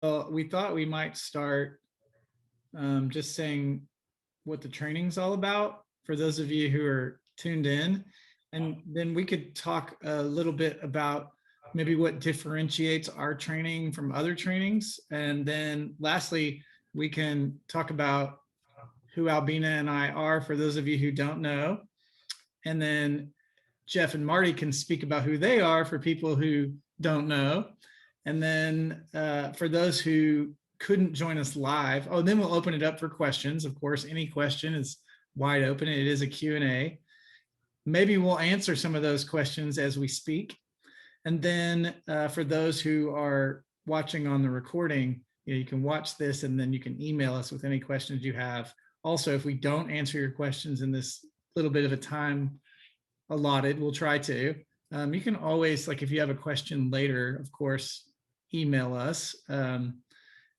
Well, we thought we might start just saying what the training's all about for those of you who are tuned in. And then we could talk a little bit about maybe what differentiates our training from other trainings. And then lastly, we can talk about who Albina and I are for those of you who don't know. And then Jeff and Marty can speak about who they are for people who don't know. And then for those who couldn't join us live, oh, then we'll open it up for questions. Of course, any question is wide open. It is a Q&A. Maybe we'll answer some of those questions as we speak. And then for those who are watching on the recording, you can watch this and then you can email us with any questions you have. Also, if we don't answer your questions in this little bit of a time allotted, we'll try to. You can always, like if you have a question later, of course, email us.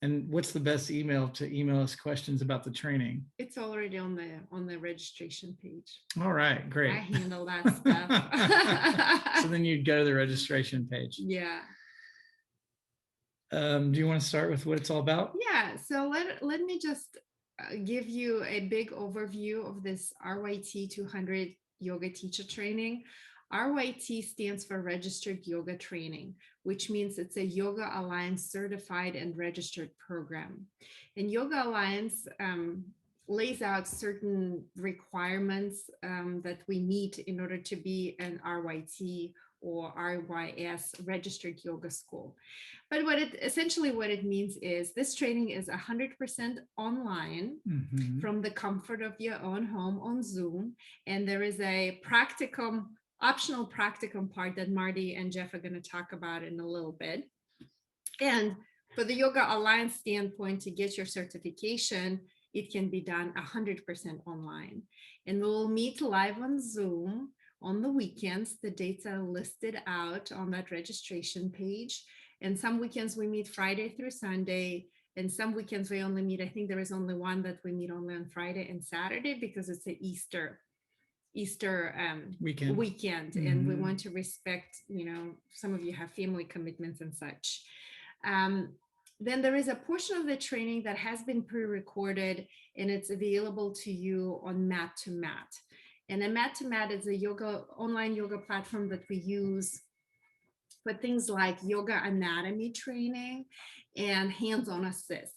And what's the best email to email us questions about the training? It's already on the registration page. All right, great. I handle that stuff. So then you'd go to the registration page. Yeah. Do you want to start with what it's all about? Yeah. So let me just give you a big overview of this RYT200 yoga teacher training. RYT stands for Registered Yoga Training, which means it's a Yoga Alliance certified and registered program. And Yoga Alliance lays out certain requirements that we meet in order to be an RYT or RYS registered yoga school. But essentially what it means is this training is 100% online from the comfort of your own home on Zoom. And there is a optional practicum part that Marty and Jeff are going to talk about in a little bit. And for the Yoga Alliance standpoint, to get your certification, it can be done 100% online. And we'll meet live on Zoom on the weekends. The dates are listed out on that registration page. And some weekends we meet Friday through Sunday. And some weekends we only meet, I think there is only one that we meet only on Friday and Saturday because it's an Easter weekend. And we want to respect, some of you have family commitments and such. Then there is a portion of the training that has been pre-recorded and it's available to you on Mat to Mat. And a Mat to Mat is a online yoga platform that we use for things like yoga anatomy training and hands-on assist.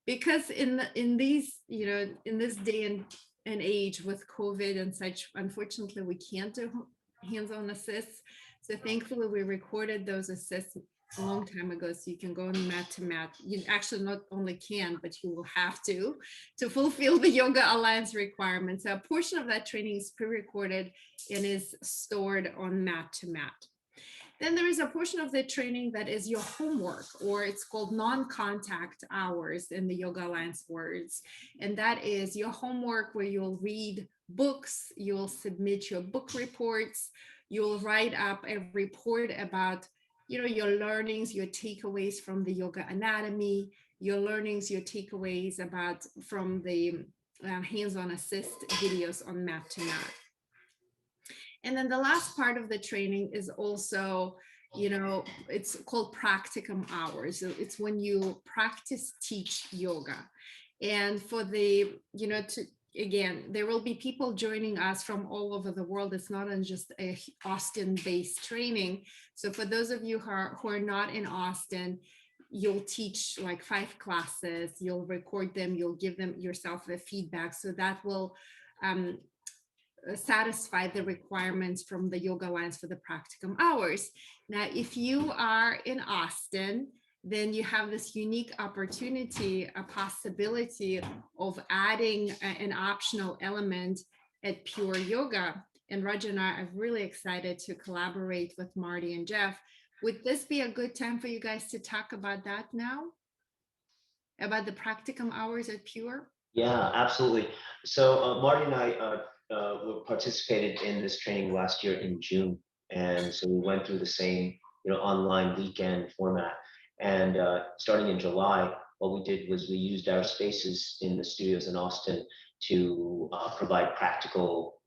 Because in this day and age with COVID and such, unfortunately, we can't do hands-on assists. So thankfully, we recorded those assists a long time ago, so you can go on Mat to Mat. You actually not only can, but you will have to fulfill the Yoga Alliance requirements. So a portion of that training is pre-recorded and is stored on Mat to Mat. Then there is a portion of the training that is your homework, or it's called non-contact hours in the Yoga Alliance words. And that is your homework where you'll read books, you'll submit your book reports, you'll write up a report about your learnings, your takeaways from the yoga anatomy, your learnings, your takeaways from the hands-on assist videos on Mat to Mat. And then the last part of the training is also, it's called practicum hours. So it's when you practice teach yoga. And for again, there will be people joining us from all over the world. It's not just a Austin-based training. So for those of you who are not in Austin, you'll teach like 5 classes, you'll record them, you'll give them yourself the feedback. So that will satisfy the requirements from the Yoga Alliance for the practicum hours. Now, if you are in Austin, then you have this unique opportunity, a possibility of adding an optional element at Pure Yoga. And Raja and I are really excited to collaborate with Marty and Jeff. Would this be a good time for you guys to talk about that now? About the practicum hours at Pure? Yeah, absolutely. So Marty and I participated in this training last year in June. And so we went through the same online weekend format. And starting in July, what we did was we used our spaces in the studios in Austin to provide practical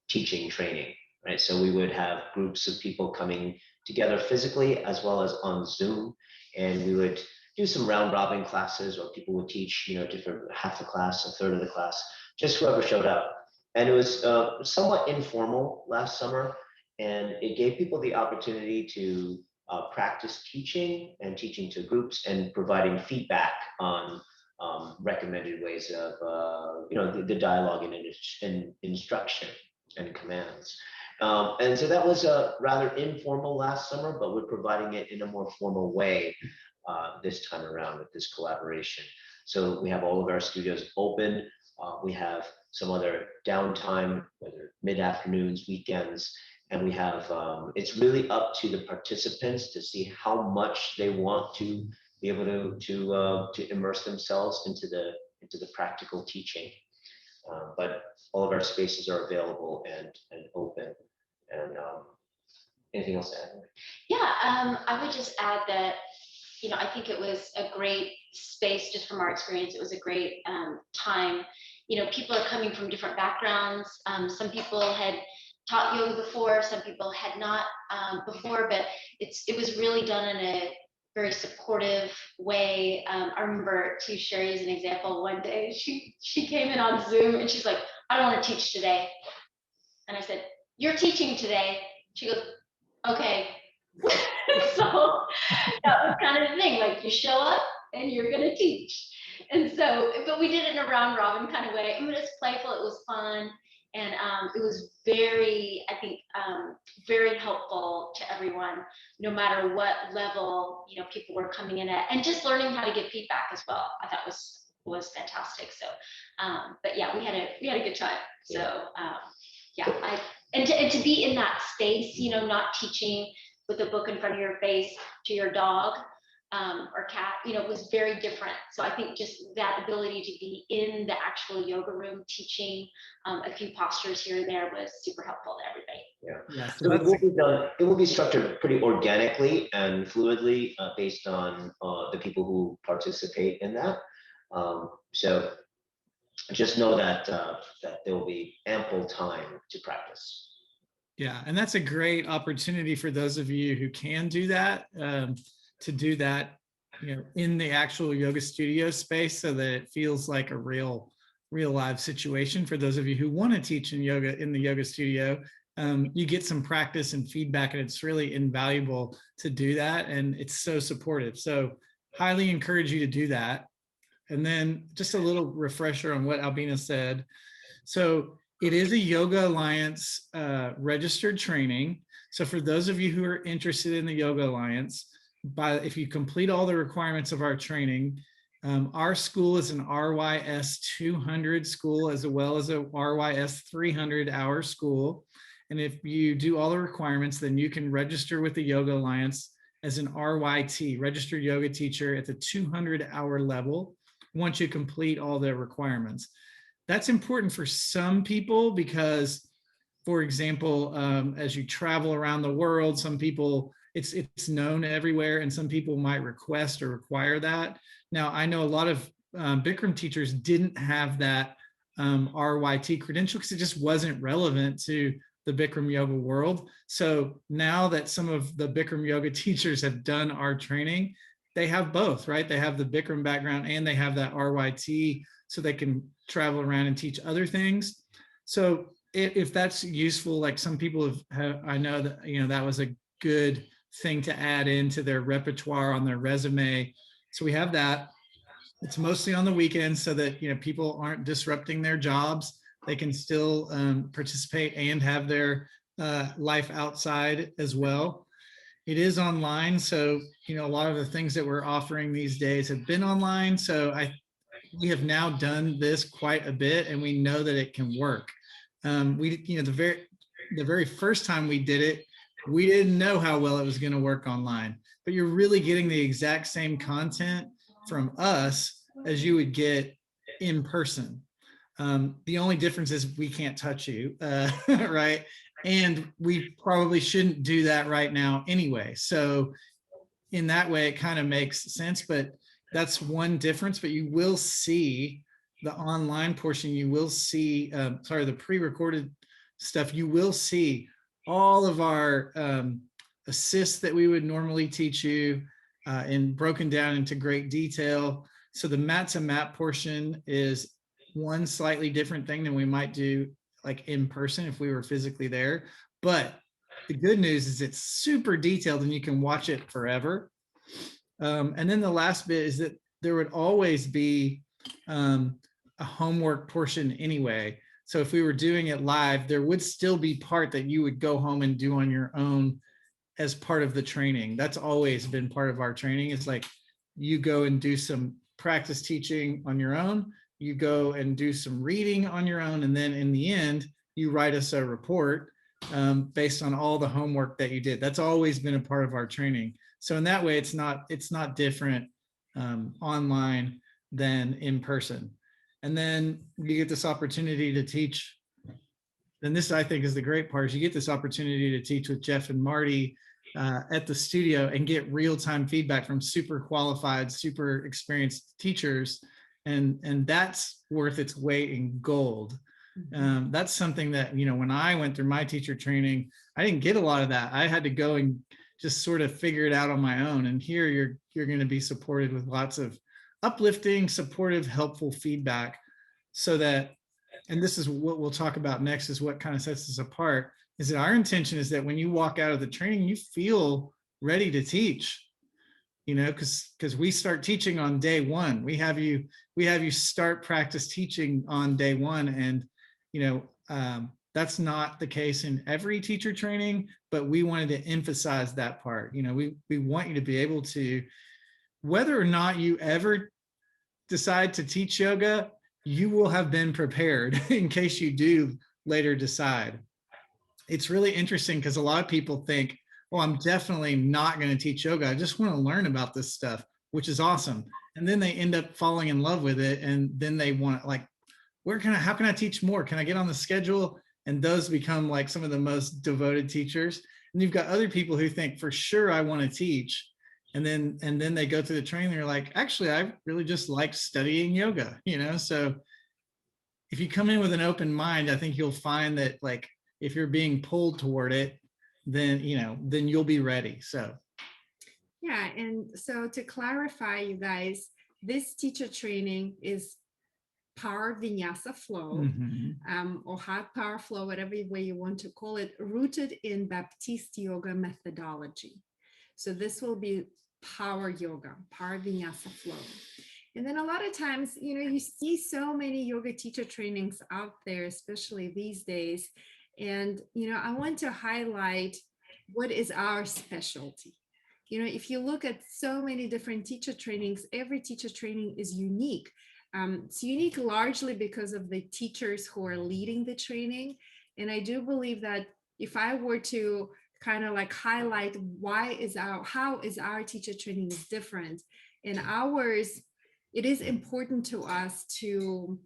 teaching training, right? So we would have groups of people coming together physically as well as on Zoom, and we would do some round robin classes, or people would teach, different half the class, a third of the class, just whoever showed up. And it was somewhat informal last summer, and it gave people the opportunity to practice teaching and teaching to groups and providing feedback on recommended ways of, the dialogue and instruction and commands. And so that was rather informal last summer, but we're providing it in a more formal way this time around with this collaboration. So we have all of our studios open. We have some other downtime, whether mid-afternoons, weekends, and we have, it's really up to the participants to see how much they want to be able to immerse themselves into the practical teaching. But all of our spaces are available and open. And anything else to add? Yeah, I would just add that, I think it was a great space just from our experience. It was a great time. People are coming from different backgrounds. Some people had taught yoga before, some people had not before, but it was really done in a very supportive way. I remember, to share you as an example, one day she came in on Zoom and she's like, I don't want to teach today. And I said, you're teaching today. She goes, okay. So that was kind of the thing, like, you show up and you're going to teach. And so, but we did it in a round robin kind of way. I mean, it was playful, it was fun. And it was very, I think, very helpful to everyone, no matter what level, people were coming in at, and just learning how to give feedback as well. I thought was fantastic. So, but yeah, we had a good time. So, yeah, and to be in that space, not teaching with a book in front of your face to your dog or cat, was very different. So I think just that ability to be in the actual yoga room teaching a few postures here and there was super helpful to everybody. Yeah. So it will be structured pretty organically and fluidly based on the people who participate in that. So just know that there will be ample time to practice. Yeah, and that's a great opportunity for those of you who can do that, to do that, in the actual yoga studio space, so that it feels like a real live situation. For those of you who want to teach in the yoga studio, you get some practice and feedback, and it's really invaluable to do that. And it's so supportive. So highly encourage you to do that. And then just a little refresher on what Albina said. So it is a Yoga Alliance registered training. So for those of you who are interested in the Yoga Alliance, if you complete all the requirements of our training, our school is an RYT200 school, as well as a RYT300 hour school. And if you do all the requirements, then you can register with the Yoga Alliance as an RYT, registered yoga teacher, at the 200-hour level once you complete all the requirements. That's important for some people because, for example, as you travel around the world, some people, it's known everywhere, and some people might request or require that. Now, I know a lot of Bikram teachers didn't have that RYT credential because it just wasn't relevant to the Bikram yoga world. So now that some of the Bikram yoga teachers have done our training, they have both, right? They have the Bikram background and they have that RYT, so they can travel around and teach other things. So if that's useful, like some people have, I know that, that was a good thing to add into their repertoire on their resume. So we have that. It's mostly on the weekends so that, people aren't disrupting their jobs. They can still participate and have their life outside as well. It is online. So, a lot of the things that we're offering these days have been online. So we have now done this quite a bit, and we know that it can work. The very first time we did it, we didn't know how well it was going to work online, but you're really getting the exact same content from us as you would get in person. The only difference is we can't touch you, right? And we probably shouldn't do that right now anyway. So in that way, it kind of makes sense, but that's one difference. But you will see the online portion, you will see, the pre-recorded stuff, you will see all of our assists that we would normally teach you. and broken down into great detail. So the mat to mat portion is one slightly different thing than we might do like in person if we were physically there. But the good news is it's super detailed and you can watch it forever. And then the last bit is that there would always be a homework portion anyway. So if we were doing it live, there would still be part that you would go home and do on your own as part of the training. That's always been part of our training. It's like you go and do some practice teaching on your own, you go and do some reading on your own, and then in the end, you write us a report based on all the homework that you did. That's always been a part of our training. So in that way, it's not different online than in person. And then you get this opportunity to teach. And this, I think, is the great part, is you get this opportunity to teach with Jeff and Marty at the studio and get real-time feedback from super qualified, super experienced teachers. And that's worth its weight in gold. That's something that, you know, when I went through my teacher training, I didn't get a lot of that. I had to go and just sort of figure it out on my own. And here you're going to be supported with lots of uplifting, supportive, helpful feedback, so that, and this is what we'll talk about next, is what kind of sets us apart, is that our intention is that when you walk out of the training, you feel ready to teach, you know, because we start teaching on day one. We have you start practice teaching on day one. And, you know, that's not the case in every teacher training, but we wanted to emphasize that part. You know, we want you to be able to, whether or not you ever decide to teach yoga, you will have been prepared in case you do later decide. It's really interesting because a lot of people think, well, I'm definitely not going to teach yoga. I just want to learn about this stuff, which is awesome. And then they end up falling in love with it. And then they want, like, how can I teach more? Can I get on the schedule? And those become like some of the most devoted teachers. And you've got other people who think, for sure, I want to teach. And then they go through the training. They're like, actually, I really just like studying yoga, you know? So if you come in with an open mind, I think you'll find that, like, if you're being pulled toward it, then, you know, then you'll be ready. So. Yeah. And so to clarify, you guys, this teacher training is power vinyasa flow, or hot power flow, whatever way you want to call it, rooted in Baptiste yoga methodology. So this will be power yoga, power vinyasa flow. And then a lot of times, you know, you see so many yoga teacher trainings out there, especially these days. And, you know, I want to highlight what is our specialty. You know, if you look at so many different teacher trainings, every teacher training is unique. It's unique largely because of the teachers who are leading the training. And I do believe that if I were to kind of like highlight how is our teacher training is different, in ours, it is important to us to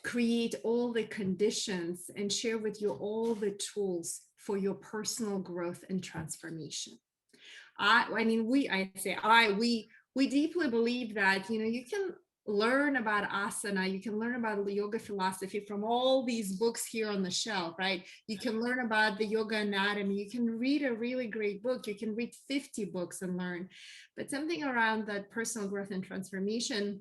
create all the conditions and share with you all the tools for your personal growth and transformation. We deeply believe that, you know, you can learn about asana, you can learn about the yoga philosophy from all these books here on the shelf, right? You can learn about the yoga anatomy, you can read a really great book, you can read 50 books and learn, but something around that personal growth and transformation,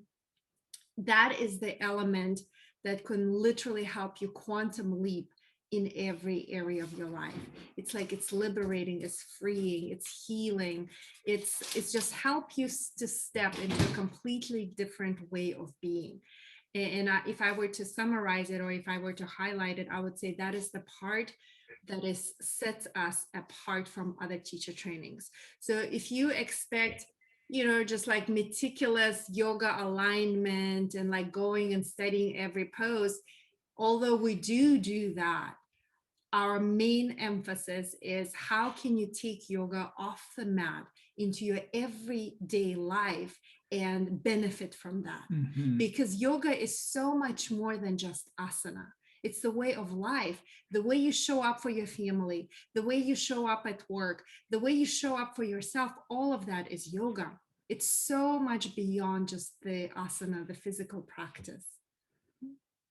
that is the element that can literally help you quantum leap in every area of your life. It's like, it's liberating, it's freeing, it's healing. It's just help you to step into a completely different way of being. And if I were to summarize it, or if I were to highlight it, I would say that is the part that sets us apart from other teacher trainings. So if you expect, you know, just like meticulous yoga alignment and like going and studying every pose, although we do that, our main emphasis is how can you take yoga off the mat into your everyday life and benefit from that? Because yoga is so much more than just asana. It's the way of life, the way you show up for your family, the way you show up at work, the way you show up for yourself. All of that is yoga. It's so much beyond just the asana, the physical practice.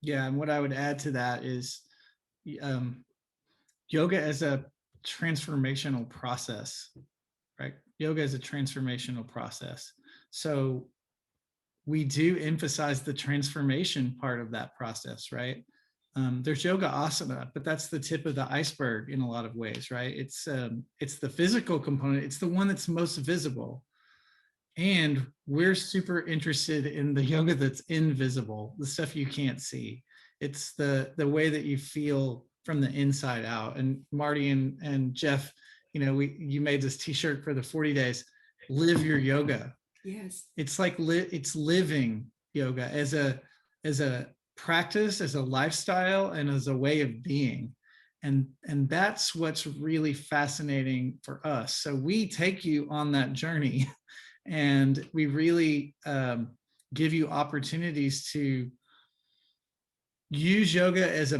Yeah, and what I would add to that is yoga as a transformational process. right? Yoga is a transformational process. So we do emphasize the transformation part of that process, right? There's yoga asana, but that's the tip of the iceberg in a lot of ways, right? It's the physical component. It's the one that's most visible. And we're super interested in the yoga that's invisible, the stuff you can't see. It's the way that you feel from the inside out. And Marty and Jeff, you made this t-shirt for the 40 days, live your yoga. Yes. It's like it's living yoga as a practice, as a lifestyle, and as a way of being. And that's what's really fascinating for us. So we take you on that journey, and we really give you opportunities to use yoga as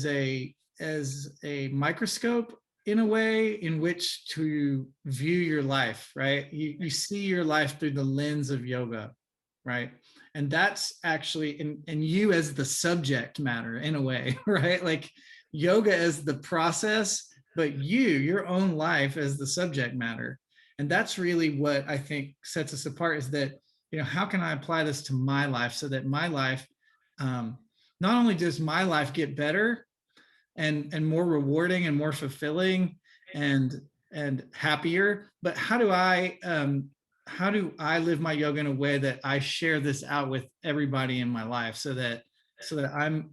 a microscope, in a way in which to view your life, right? You see your life through the lens of yoga, right? And that's actually, and you as the subject matter in a way, right? Like yoga as the process, but your own life as the subject matter. And that's really what I think sets us apart, is that, how can I apply this to my life so that my life, not only does my life get better, and more rewarding and more fulfilling and happier, but how do I live my yoga in a way that I share this out with everybody in my life, so that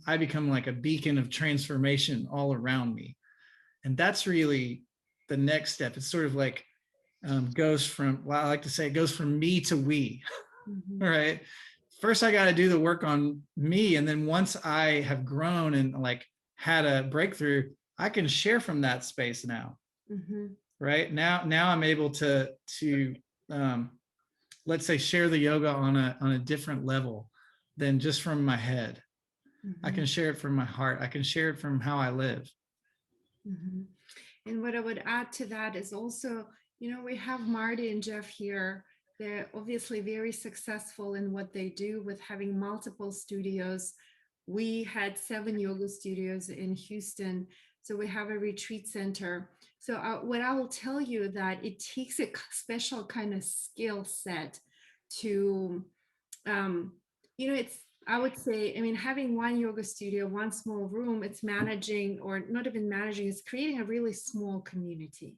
I become like a beacon of transformation all around me. And that's really the next step. It's sort of like goes from, well, I like to say it goes from me to we. Mm-hmm. All right. First, I got to do the work on me. And then once I have grown and like had a breakthrough, I can share from that space now. Mm-hmm. Right now I'm able to let's say share the yoga on a different level than just from my head. Mm-hmm. I can share it from my heart. I can share it from how I live. Mm-hmm. And what I would add to that is also, we have Marty and Jeff here. They're obviously very successful in what they do with having multiple studios. We had 7 yoga studios in Houston. So we have a retreat center. So what I will tell you, that it takes a special kind of skill set to, it's, I would say, having one yoga studio, one small room, it's managing, or not even managing, it's creating a really small community.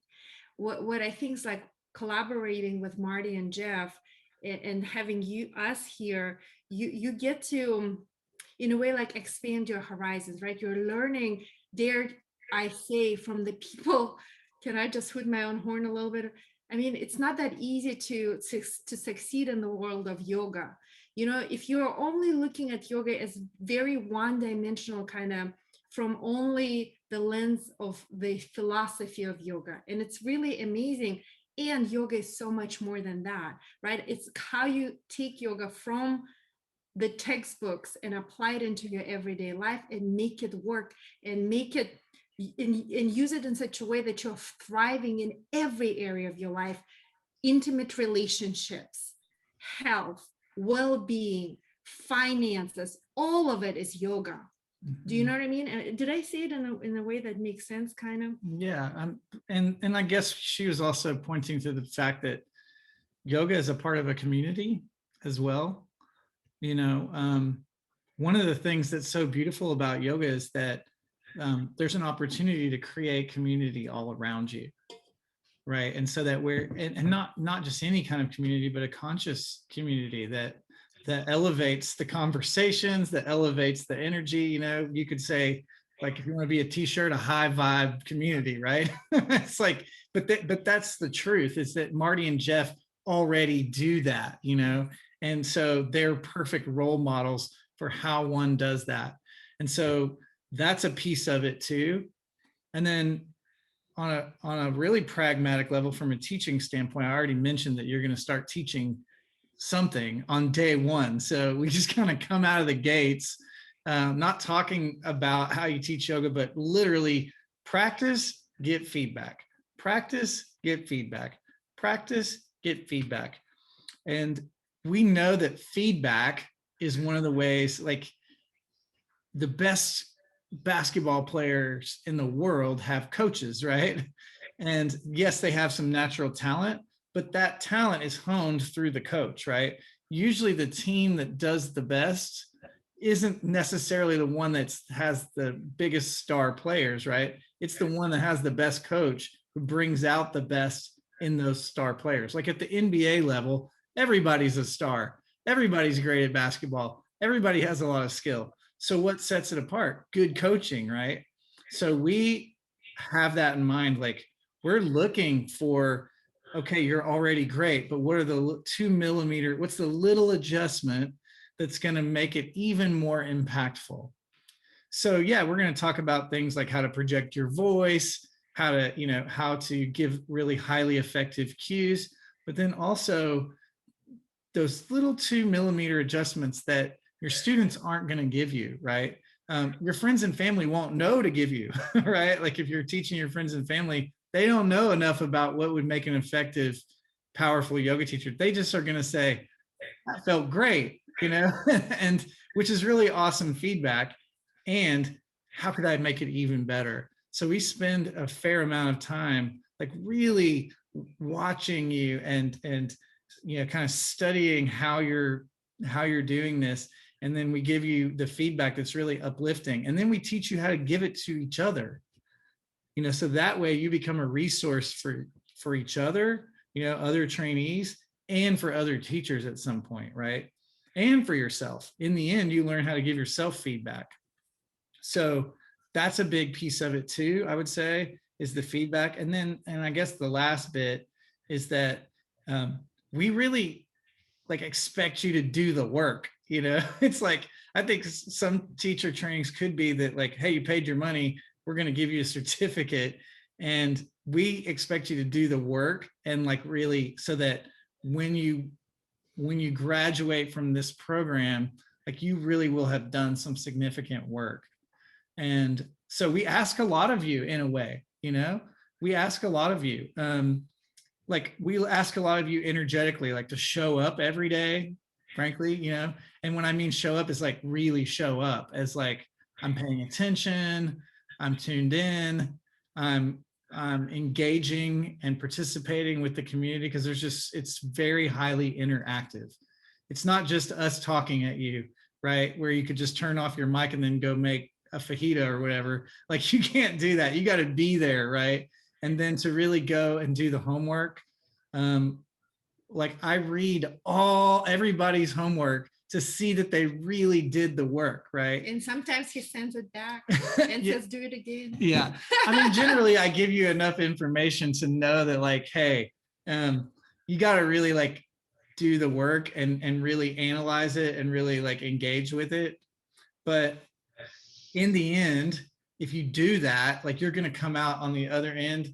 What I think is like collaborating with Marty and Jeff and having us here, you get to, in a way, like expand your horizons, right? You're learning there, I say, from the people. Can I just hoot my own horn a little bit? It's not that easy to succeed in the world of yoga. If you're only looking at yoga as very one-dimensional, kind of from only the lens of the philosophy of yoga, and it's really amazing. And yoga is so much more than that, right? It's how you take yoga from the textbooks and apply it into your everyday life and make it work, and make it and use it in such a way that you're thriving in every area of your life: intimate relationships, health, well-being, finances. All of it is yoga. Do you know what I mean? And did I say it in a way that makes sense, kind of? Yeah. And I guess she was also pointing to the fact that yoga is a part of a community as well. One of the things that's so beautiful about yoga is that there's an opportunity to create community all around you, right? And so that we're, and not just any kind of community, but a conscious community that elevates the conversations, that elevates the energy. You could say, like, if you want to be a t-shirt, a high vibe community, right? It's like, but that's the truth, is that Marty and Jeff already do that, and so they're perfect role models for how one does that. And so that's a piece of it too. And then on a really pragmatic level, from a teaching standpoint, I already mentioned that you're going to start teaching something on day one. So we just kind of come out of the gates, not talking about how you teach yoga, but literally practice, get feedback, practice, get feedback, practice, get feedback. And we know that feedback is one of the ways, like, the best basketball players in the world have coaches, right? And yes, they have some natural talent, but that talent is honed through the coach, right? Usually the team that does the best isn't necessarily the one that has the biggest star players, right? It's the one that has the best coach who brings out the best in those star players. Like at the NBA level, everybody's a star. Everybody's great at basketball. Everybody has a lot of skill. So what sets it apart? Good coaching, right? So we have that in mind. Like we're looking for, okay, you're already great, but what are the 2 mm, what's the little adjustment that's going to make it even more impactful? So yeah, we're going to talk about things like how to project your voice, how to, how to give really highly effective cues, but then also those little 2 mm adjustments that your students aren't going to give you, right? Your friends and family won't know to give you, right? Like if you're teaching your friends and family, they don't know enough about what would make an effective, powerful yoga teacher. They just are going to say, that felt great, and which is really awesome feedback. And how could I make it even better? So we spend a fair amount of time like really watching you and kind of studying how you're doing this, and then we give you the feedback that's really uplifting, and then we teach you how to give it to each other, so that way you become a resource for each other, other trainees, and for other teachers at some point, right? And for yourself. In the end, you learn how to give yourself feedback. So that's a big piece of it too, I would say, is the feedback. And I guess the last bit is that we really like expect you to do the work. It's like, I think some teacher trainings could be that like, hey, you paid your money, we're going to give you a certificate, and we expect you to do the work, and like really, so that when you graduate from this program, like you really will have done some significant work. And so we ask a lot of you in a way, we ask a lot of you, like we ask a lot of you energetically, like to show up every day, frankly, and when I mean show up is like really show up as like, I'm paying attention, I'm tuned in, I'm engaging and participating with the community, because it's very highly interactive. It's not just us talking at you, right? Where you could just turn off your mic and then go make a fajita or whatever. Like you can't do that. You got to be there, right? And then to really go and do the homework. Like I read everybody's homework to see that they really did the work, right? And sometimes he sends it back and says, do it again. Yeah. I mean, generally I give you enough information to know that like, hey, you got to really like do the work and really analyze it and really like engage with it. But in the end, if you do that, like you're going to come out on the other end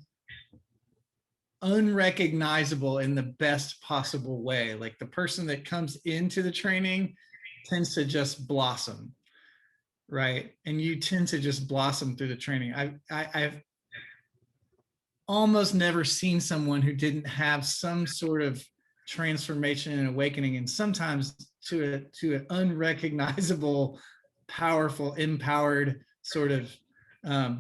unrecognizable in the best possible way. Like the person that comes into the training tends to just blossom, right? And you tend to just blossom through the training. I've almost never seen someone who didn't have some sort of transformation and awakening, and sometimes to an unrecognizable, powerful, empowered sort of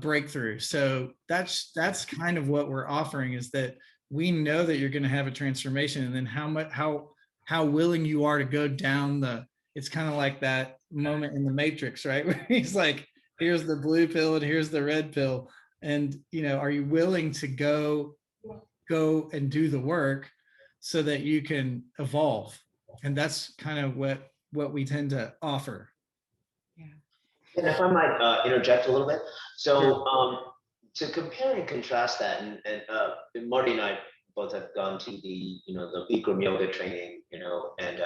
breakthrough. So that's kind of what we're offering, is that we know that you're going to have a transformation, and then how willing you are to go down it's kind of like that moment in the Matrix, right? Where he's like, here's the blue pill and here's the red pill. And, are you willing to go and do the work so that you can evolve? And that's kind of what we tend to offer. And if I might interject a little bit. So to compare and contrast that, and Marty and I both have gone to the Bikram yoga training, and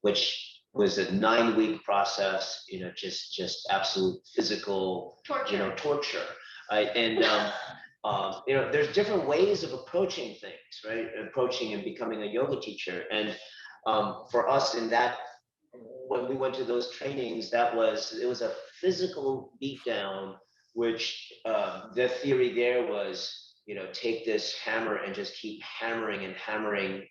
which was a 9-week process, just absolute physical Torture. Torture. And there's different ways of approaching things, right? Approaching and becoming a yoga teacher. And for us in that, when we went to those trainings, it was a physical beatdown, which the theory there was, take this hammer and just keep hammering and hammering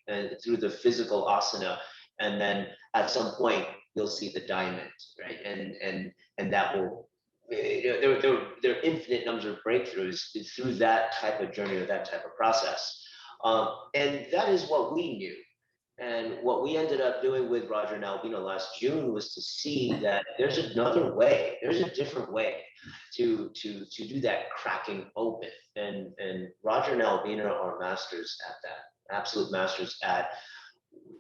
through the physical asana, and then at some point you'll see the diamond, right? And that will, there are infinite numbers of breakthroughs through that type of journey or that type of process. And that is what we knew. And what we ended up doing with Roger and Albina last June was to see that there's another way, there's a different way to do that cracking open. And Roger and Albina are masters at that, absolute masters at,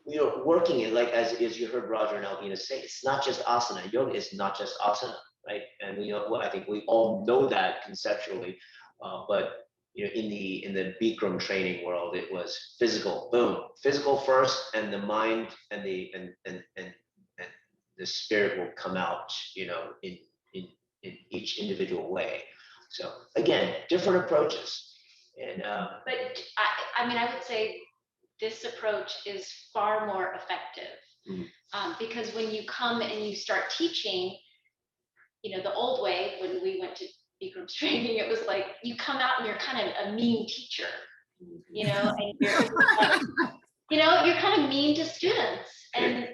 you know, working in, like as you heard Roger and Albina say, it's not just asana. Yoga is not just asana, right? And we know, well, I think we all know that conceptually, but you know, in the Bikram training world, it was physical, boom, physical first, and the mind and the the spirit will come out, you know, in each individual way. So again, different approaches, and But I mean, I would say this approach is far more effective because when you come and you start teaching, you know, the old way when we went to Bikram's training, it was like you come out and you're kind of a mean teacher, you know, and you know, you're kind of mean to students, and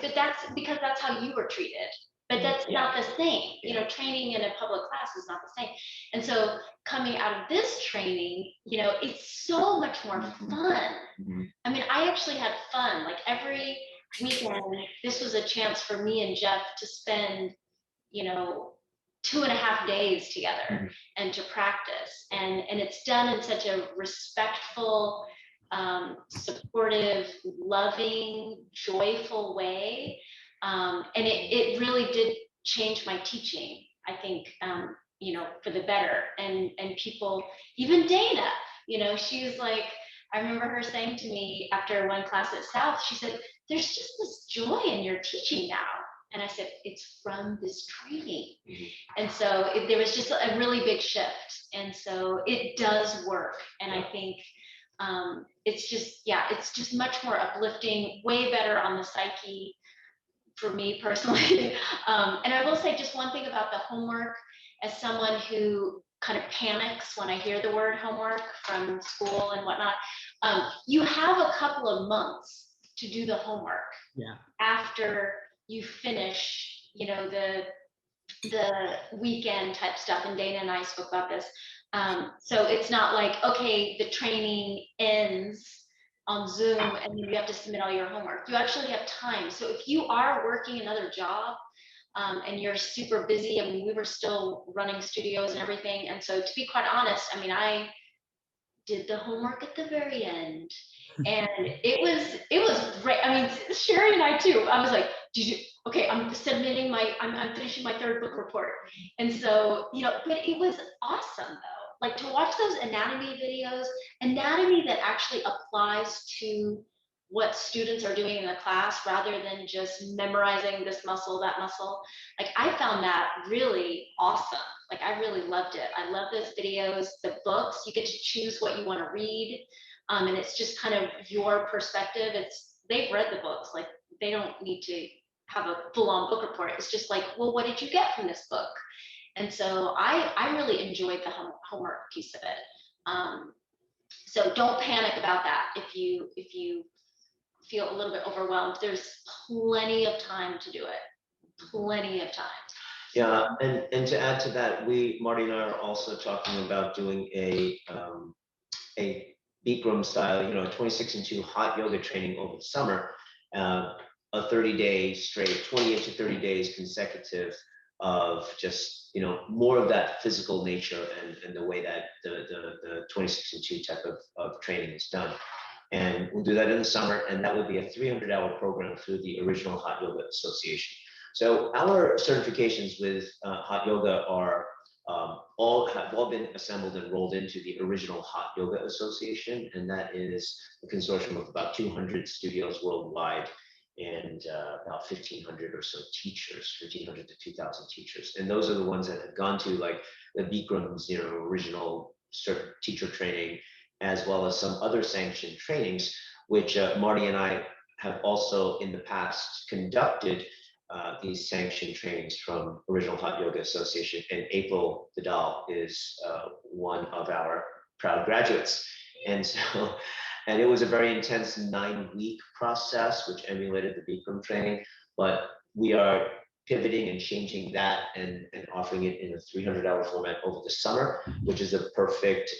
but that's because that's how you were treated. But that's not the same, you know, training in a public class is not the same. And so coming out of this training, you know, it's so much more fun. I mean, I actually had fun. Like every weekend, this was a chance for me and Jeff to spend, you know, 2.5 days together and to practice. And it's done in such a respectful, supportive, loving, joyful way. And it really did change my teaching, I think, you know, for the better. And people, even Dana, you know, she's like, I remember her saying to me after one class at South, she said, there's just this joy in your teaching now. And I said, it's from this training. And so there was just a really big shift. And so it does work. And I think it's just, yeah, it's just much more uplifting, way better on the psyche for me personally. And I will say just one thing about the homework, as someone who kind of panics when I hear the word homework from school and whatnot, you have a couple of months to do the homework after you finish, you know, the weekend type stuff. And Dana and I spoke about this. So it's not like, okay, the training ends on Zoom and then you have to submit all your homework. You actually have time. So if you are working another job and you're super busy, I mean, we were still running studios and everything. And so to be quite honest, I mean, I did the homework at the very end. And it was great. I mean, Sherry and I too. I was like, okay, I'm submitting I'm finishing my 3rd book report. And so, you know, but it was awesome though. Like to watch those anatomy videos, anatomy that actually applies to what students are doing in the class rather than just memorizing this muscle, that muscle. Like I found that really awesome. Like I really loved it. I love those videos, the books, you get to choose what you want to read. And it's just kind of your perspective. They've read the books, like they don't need to have a full-on book report. It's just like, well, what did you get from this book? And so I really enjoyed the homework piece of it. So don't panic about that. If you feel a little bit overwhelmed, there's plenty of time to do it. Plenty of time. Yeah, and to add to that, Marty and I are also talking about doing a Bikram style, you know, 26-2 hot yoga training over the summer, a 30-day straight, 28 to 30 days consecutive of just, you know, more of that physical nature and the way that the 26-2 type of training is done. And we'll do that in the summer, and that would be a 300-hour program through the original Hot Yoga Association. So our certifications with Hot Yoga are have all been assembled and rolled into the original Hot Yoga Association, and that is a consortium of about 200 studios worldwide and about 1,500 or so teachers, 1,500 to 2,000 teachers. And those are the ones that have gone to like the Bikram's, you know, original teacher training, as well as some other sanctioned trainings, which Marty and I have also in the past conducted these sanctioned trainings from Original Hot Yoga Association. And April Vidal is one of our proud graduates. And so, and it was a very intense 9-week process, which emulated the Bikram training, but we are pivoting and changing that and offering it in a 300-hour format over the summer, which is a perfect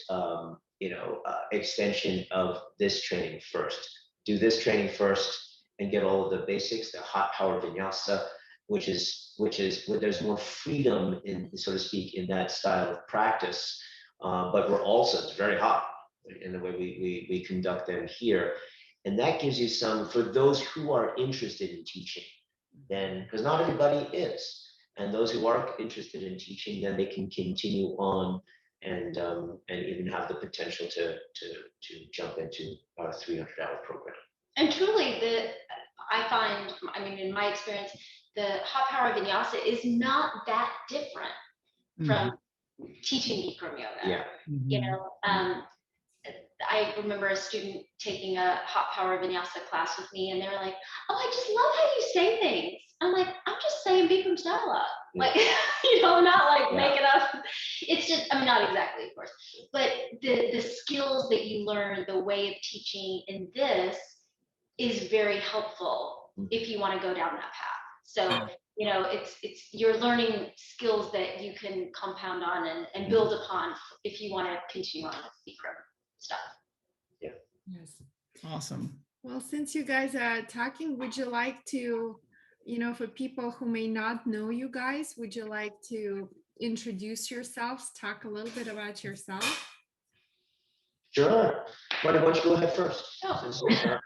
extension of this training first. Do this training first and get all of the basics, the hot power vinyasa, which is where there's more freedom in, so to speak, in that style of practice. But we're also, it's very hot in the way we conduct them here. And that gives you some, for those who are interested in teaching, then, because not everybody is, and those who are interested in teaching, then they can continue on and even have the potential to jump into our 300-hour program. And truly, I find, I mean, in my experience, the hot power vinyasa is not that different from teaching Bikram yoga. Yeah. You know, I remember a student taking a hot power vinyasa class with me, and they were like, "Oh, I just love how you say things." I'm like, "I'm just saying Bikram style, like, not like make it up." It's just, I mean, not exactly, of course, but the skills that you learn, the way of teaching in this is very helpful if you want to go down that path. So, it's you're learning skills that you can compound on and build upon if you want to continue on with Bikram stuff. Yeah. Yes. Awesome. Well, since you guys are talking, would you like to, for people who may not know you guys, would you like to introduce yourselves, talk a little bit about yourself? Sure. Why don't you go ahead first? Oh. Since you start.